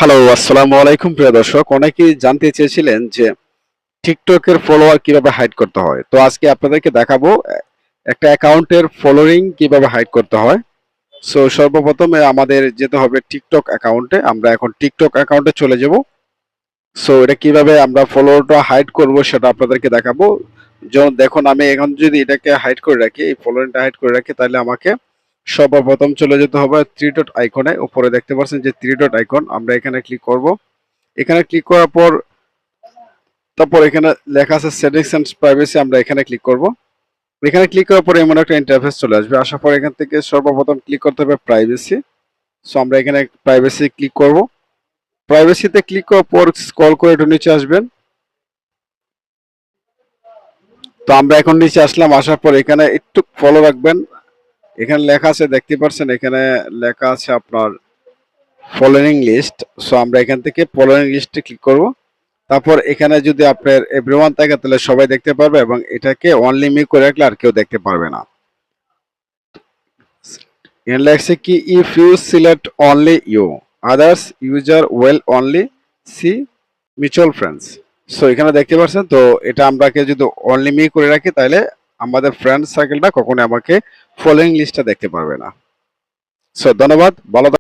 Hello, আসসালামু আলাইকুম প্রিয় দর্শক। অনেকেই জানতে চেয়েছিলেন যে টিকটকের ফলোয়ার কিভাবে হাইড করতে হয়। তো আজকে আপনাদেরকে দেখাবো একটা অ্যাকাউন্টের ফলোয়িং কিভাবে হাইড করতে হয়। সো সর্বপ্রথমে আমাদের যেতে হবে টিকটক অ্যাকাউন্টে। আমরা এখন টিকটক অ্যাকাউন্টে চলে যাব। সো এটা কিভাবে আমরা ফলোটা হাইড করব সেটা আপনাদেরকে দেখাবো। যেমন দেখুন, আমি এখন যদি এটাকে হাইড করে রাখি, এই ফলোইংটা হাইড করে রাখি, তাহলে আমাকে সর্বপ্রথম চলে যেতে হবে থ্রি ডট আইকনে। উপরে দেখতে পাচ্ছেন যে থ্রি ডট আইকন, আমরা এখানে ক্লিক করব। এখানে ক্লিক করার পর তারপর এখানে লেখা আছে সেটিংস এন্ড প্রাইভেসি, আমরা এখানে ক্লিক করব। এখানে ক্লিক করার পরে এমন একটা ইন্টারফেস চলে আসবে। আসার পর এখান থেকে সর্বপ্রথম ক্লিক করতে হবে প্রাইভেসি। সো আমরা এখানে প্রাইভেসি ক্লিক করব। প্রাইভেসিতে ক্লিক করার পর স্ক্রল করে একটু নিচে আসবেন। তো আমরা এখন নিচে আসলাম। আসার পর এখানে একটু ফলো রাখবেন। এখানে লেখা আছে, দেখতে পাচ্ছেন এখানে লেখা আছে আপনার ফলোইং লিস্ট। সো আমরা এখান থেকে ফলোইং লিস্টে ক্লিক করব। তারপর এখানে যদি আপনার এভরিওয়ান থাকে তাহলে সবাই দেখতে পারবে, এবং এটাকে অনলি মি করে রাখলে আর কেউ দেখতে পারবে না। এখানে লেখছে কি, if you select only you, others user will only see mutual friends. So এখানে দেখতে পাচ্ছেন, তো এটা আমরাকে যদি অনলি মি করে রাখি তাহলে আমাদের ফ্রেন্ড সার্কেলটা কখনো আমাকে ফলোইং লিস্টটা দেখতে পারবে না। সো ধন্যবাদ, ভালো